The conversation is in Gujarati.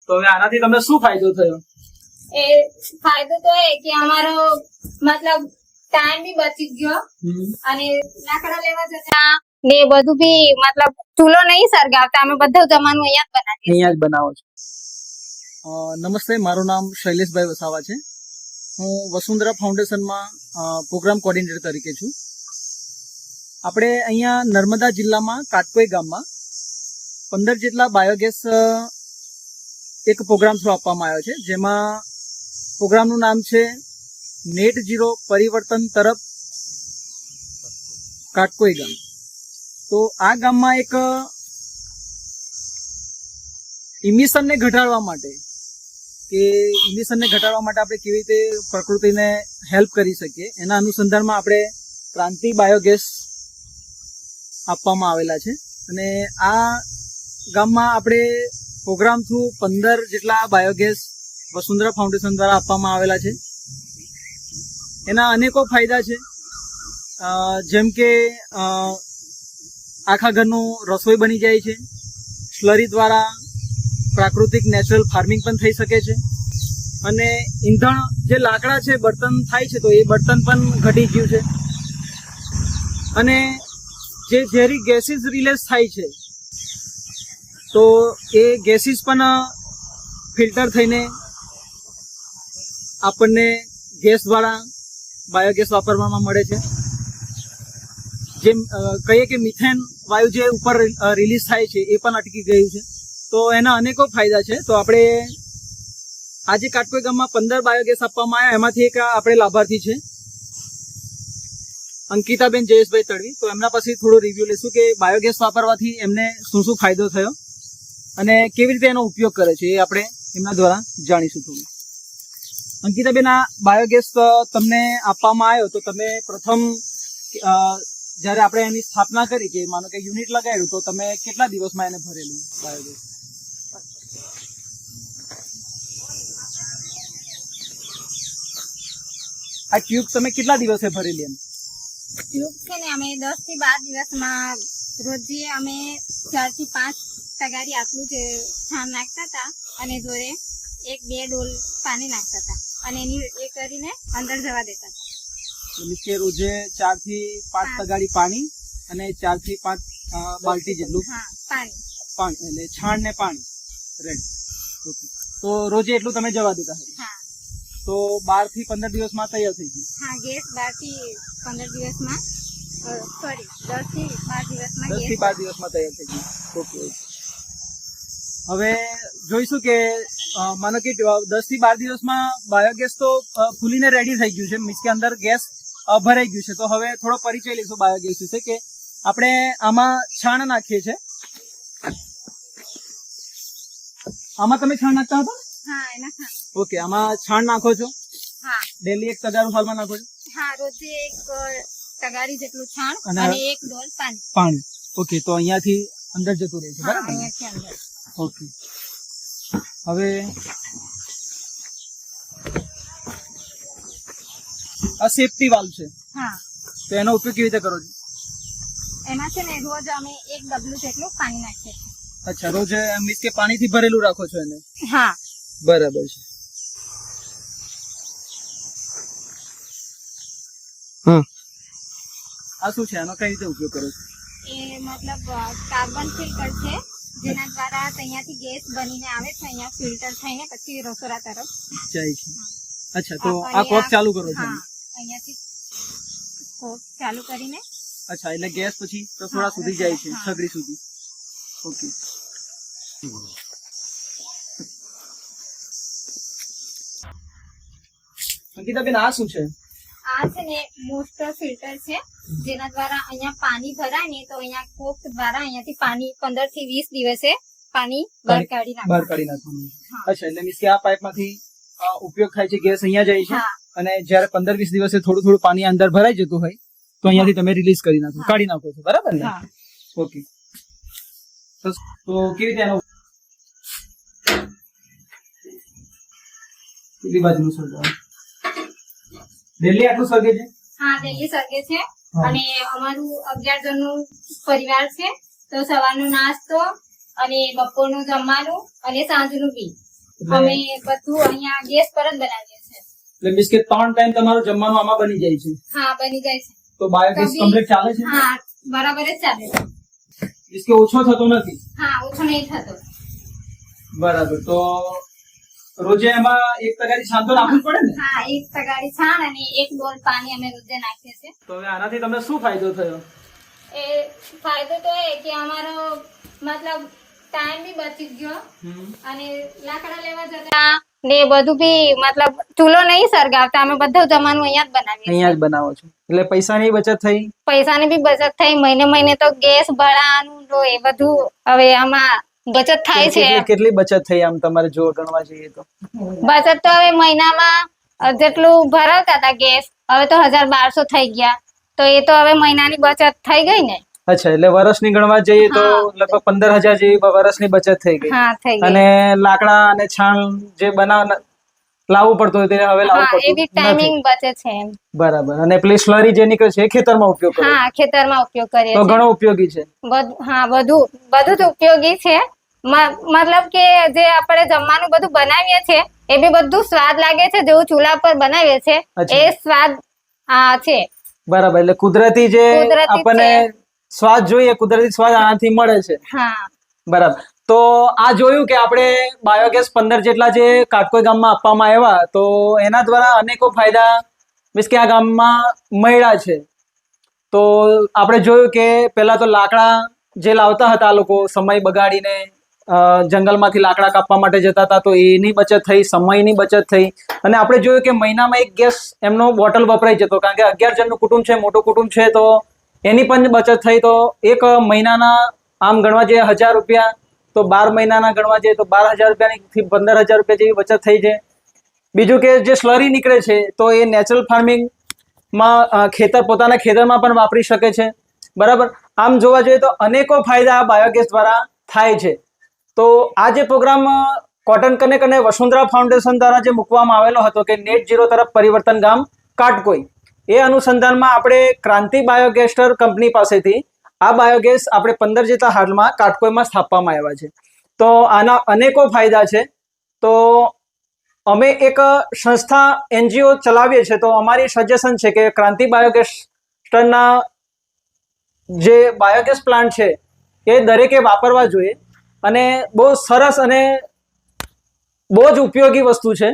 તો હવે આનાથી તમને શું ફાયદો થયો? એ ફાયદો તો એ કે અમારો મતલબ ટાઈમ બી બચી ગયો અને લાકડા લેવા જતા ને બધું બી મતલબ ચૂલો નહીં સળગાવતા, અમે બધું જમવાનું અહીંયા જ બનાવીએ. અહીંયા જ બનાવો છો? નમસ્તે, મારું નામ શૈલેષભાઈ વસાવા છે. હું વસુંધરા ફાઉન્ડેશનમાં પ્રોગ્રામ કોર્ડિનેટર તરીકે છું. આપણે અહીંયા નર્મદા જિલ્લામાં કાટકોઈ ગામમાં 15 જેટલા બાયોગેસ એક પ્રોગ્રામ થ્રુ આપવામાં આવ્યો છે, જેમાં પ્રોગ્રામનું નામ છે નેટ ઝીરો પરિવર્તન તરફ કાટકોઈ ગામ. તો આ ગામમાં એક ઇમિશનને ઘટાડવા માટે આપણે કેવી રીતે પ્રકૃતિને હેલ્પ કરી શકીએ એના અનુસંધાનમાં આપણે ક્રાંતિ બાયોગેસ આપવામાં આવેલા છે. અને આ ગામમાં આપણે પ્રોગ્રામ થ્રુ 15 જેટલા બાયોગેસ વસુંધરા ફાઉન્ડેશન દ્વારા આપવામાં આવેલા છે. એના અનેકો ફાયદા છે, જેમ કે આખા ઘરનું રસોઈ બની જાય છે. સ્લરી દ્વારા પ્રાકૃતિક નેચરલ ફાર્મિંગ પણ થઈ શકે છે. અને ઈંધણ જે લાકડા છે, બળતણ થાય છે, તો એ બળતણ પણ ઘટી ગયું છે. અને જે ઝેરી ગેસીસ રિલીઝ થાય છે, તો એ ગેસીસ પણ ફિલ્ટર થઈને આપણને ગેસ દ્વારા બાયોગેસ વાપરવામાં મળે છે. જેમ કહીએ કે મિથેન વાયુ જે ઉપર રિલીઝ થાય છે એ પણ અટકી ગયું છે. તો એના અનેકો ફાયદા છે. તો આપણે આજે કાટકોઈ ગામમાં 15 બાયોગેસ આપવામાં આવ્યા, એમાંથી એક આપણે લાભાર્થી છે અંકિતાબેન જયેશભાઈ તડવી. તો એમના પાસેથી થોડો રિવ્યુ લેશું કે બાયોગેસ વાપરવાથી એમને શું શું ફાયદો થયો અને કેવી રીતે એનો ઉપયોગ કરે છે, એ આપણે એમના દ્વારા જાણીશું થોડું. અંકિતાબેન, આ બાયોગેસ તમને આપવામાં આવ્યો, તો તમે પ્રથમ જ્યારે આપણે એની સ્થાપના કરી કે માનો કે યુનિટ લગાડ્યું, તો તમે કેટલા દિવસમાં એને ભરેલું બાયોગેસ? આ ટ્યુબ તમે કેટલા દિવસે ભરેલી? એમ ટ્યુબ છે ને અમે 10 થી 12 દિવસમાં રોજે અમે 4 થી 5 તગારી આટલું જ છાણ નાખતા હતા અને જોડે 1-2 ડોલ પાણી નાખતા હતા અને એની એ કરીને અંદર જવા દેતા હતા. મીન્સ કે રોજે 4 થી 5 તગારી પાણી અને 4 થી 5 બાલટી જેટલું પાણી એટલે છાણ ને પાણી રેડ. ઓકે, તો રોજે એટલું તમે જવા દેતા હતા? તો 12 થી 15 દિવસમાં તૈયાર થઈ ગયું? હા, ગેસ 12 થી 15 દિવસમાં, સોરી 10 થી 12 દિવસમાં તૈયાર થઈ ગયું. ઓકે, હવે જોઈશું કે માનો કે 10 થી 12 દિવસમાં બાયોગેસ તો ફૂલીને રેડી થઈ ગયું છે, મીન્સ કે અંદર ગેસ ભરાઈ ગયું છે. તો હવે થોડો પરિચય લઈશું બાયોગેસ વિશે કે આપણે આમાં છાણ નાખીએ છીએ. આમાં તમે છાણ નાખતા હતા? હા, એના છાણ. ઓકે, આમાં છાણ નાખો છો? હા. ડેલી 1 તગારું હાલમાં નાખો છો? હા, રોજે 1 તગારી જેટલું છાણ અને 1 ડોલ પાણી. ઓકે, તો અહીંયાથી અંદર જતું રહે છે, બરાબર? અહીંયાથી અંદર. ઓકે, હવે આ સેફટી વાલ્વ છે. હા. તો એનો ઉપયોગ કેવી રીતે કરો છો? એમાં છે ને રોજ અમે 1 ડબલું જેટલું પાણી નાખીએ છીએ. અચ્છા, રોજ મીન્સ કે પાણીથી ભરેલું રાખો છો એને? હા, બરાબર છે. હા, આ શું છે? આનો કઈ રીતે ઉપયોગ કરો છો? એ મતલબ કાર્બન ફિલ્ટર છે, જેના દ્વારા અહીંયાથી ગેસ બનીને આવે છે, અહીંયા ફિલ્ટર થઈને પછી રસોડા તરફ જાય છે. અચ્છા, તો આ કોક ચાલુ કરો છો? હા, અહીંયાથી કોક ચાલુ કરીને. અચ્છા, એટલે ગેસ પછી રસોડા સુધી જાય છે, છગડી સુધી. ઓકે, અંકિતાબેન, આ શું છે? આ છે ને મોસ્ટર ફિલ્ટર છે, જેના દ્વારા અહીંયા પાણી ભરાય ને તો અહીંયા કોક દ્વારા અહીંયાથી પાણી 15 થી 20 દિવસે પાણી બહાર કાઢી નાખવાનું. અચ્છા, એટલે મીન્સ કે આ પાઇપમાંથી ઉપયોગ થાય છે, ગેસ અહીંયા જાય છે અને જ્યારે 15-20 દિવસે થોડું થોડું પાણી અંદર ભરાઈ જતું હોય તો અહીંયાથી તમે રિલીઝ કરી નાખો, કાઢી નાખો છો, બરાબર ને? ઓકે, તો કેવી રીતે એનો કેટલી બાજુનું સર્જાવું? ડેલી આટલું સર્ગે છે? હા, ડેલી સર્ગે છે. અને અમારું 11 જણનું પરિવાર છે, તો સવારનો નાસ્તો અને બપોરનું જમવાનું અને સાંજનું બી અમે બધું અહીંયા ગેસ પર જ બનાવીએ છીએ. એટલે મીન્સ કે 3 ટાઈમ તમારું જમવાનું આમાં બની જાય છે. હા, બની જાય છે. તો બાયોગેસ કભી- કમ્પ્લીટ ચાલે છે? હા, બરાબર જ ચાલે છે. મીન્સ કે ઓછો થતો નથી. હા, ઓછો નહીં થતો. બરાબર. તો રોજે એમાં 1 તગારી છાણ તો નાખવું પડે ને? હા, 1 તગારી છાણ અને 1 ડોલ પાણી અમે રોજે નાખીએ છીએ. તો હવે આનાથી તમને શું ફાયદો થયો? એ ફાયદો તો એ કે અમારો મતલબ ટાઈમ બી બચી ગયો અને લાકડા લેવા જતા ને બધું બી મતલબ ચૂલો નહીં સળગાવતા, અમે બધું જમવાનું અહીંયા જ બનાવીએ અહીંયા જ છીએ. બનાવો છો એટલે પૈસાની બચત થઈ. પૈસાની બી બચત થઈ. મહિને તો ગેસ ભરાવાનું તો એ બધું હવે આમાં બચત થાય છે. કેટલી બચત થઈ આમ તમારે જો ગણવા જઈએ તો? બચત તો હવે મહિનામાં જેટલું ભરાવતા હતા ગેસ, હવે તો 1200 થઈ ગયા. તો એ તો હવે મહિનાની બચત થઈ ગઈ ને. અચ્છા, એટલે વર્ષની ગણવા જઈએ તો હા. લગભગ 15,000 જેવી વર્ષની બચત થઈ ગઈ. હા, થઈ ગઈ. અને લાકડા અને છાણ જે લાવવું પડતું હોય તે હવે લાવવું હા, એ બી પડતું ટાઈમિંગ નથી. બચે છે એમ. બરાબર. અને પેલી સ્લરી જે નીકળે છે એ ખેતરમાં ઉપયોગ કરો હા, ખેતરમાં ઉપયોગ કરીએ તો છીએ. ઘણો ઉપયોગી છે. હા, બધું જ ઉપયોગી છે. મતલબ કે જે આપણે જમવાનું બધું બનાવીએ છીએ એ બી બધું સ્વાદ લાગે છે, જેવું ચૂલા પર બનાવીએ છીએ અચ્છા. એ સ્વાદ છે. બરાબર. એટલે કુદરતી જે કુદરતી આપણને છે. સ્વાદ જોઈએ કુદરતી સ્વાદ આનાથી મળે છે. હા, બરાબર. તો આ જોયું કે આપણે બાયોગેસ 15 જેટલા જે કાટકોઈ ગામમાં આપવામાં આવ્યા, તો એના દ્વારા અનેકો ફાયદા મીન્સ કે આ ગામમાં મળ્યા છે. તો આપણે જોયું કે પહેલા તો લાકડા જે લાવતા હતા આ લોકો સમય બગાડીને જંગલમાંથી લાકડા કાપવા માટે જતા હતા, તો એની બચત થઈ, સમયની બચત થઈ. અને આપણે જોયું કે મહિનામાં 1 ગેસ એમનો બોટલ વપરાઈ જતો, કારણ કે 11 જણનું કુટુંબ છે, મોટું કુટુંબ છે, તો એની પણ બચત થઈ. તો એક મહિનાના આમ ગણવા જઈએ 1000 રૂપિયા, તો 12 મહિનાના ગણવા જઈએ તો 12,000 રૂપિયાથી 15,000 રૂપિયા જેવી બચત થઈ છે. બીજું કે જે સ્લરી નીકળે છે તો એ નેચરલ ફાર્મિંગમાં પોતાના ખેતરમાં પણ વાપરી શકે છે. બરાબર. આમ જોવા જોઈએ તો અનેકો ફાયદા બાયોગેસ દ્વારા થાય છે. તો આ જે પ્રોગ્રામ કોટન કનેક્ટ અને વસુંધરા ફાઉન્ડેશન દ્વારા જે મૂકવામાં આવેલો હતો કે નેટ ઝીરો તરફ પરિવર્તન ગામ કાટકોઈ, એ અનુસંધાનમાં આપણે ક્રાંતિ બાયોગેસ્ટર કંપની પાસેથી આ બાયોગેસ આપણે 15 જેટલા હાલમાં કાટકોઈમાં સ્થાપવામાં આવ્યા છે. તો આના અનેકો ફાયદા છે. તો અમે એક સંસ્થા NGO ચલાવીએ છીએ, તો અમારી સજેશન છે કે ક્રાંતિ બાયોગેસ્ટરના જે બાયોગેસ પ્લાન્ટ છે એ દરેકે વાપરવા જોઈએ. અને બહુ સરસ અને બહુ જ ઉપયોગી વસ્તુ છે.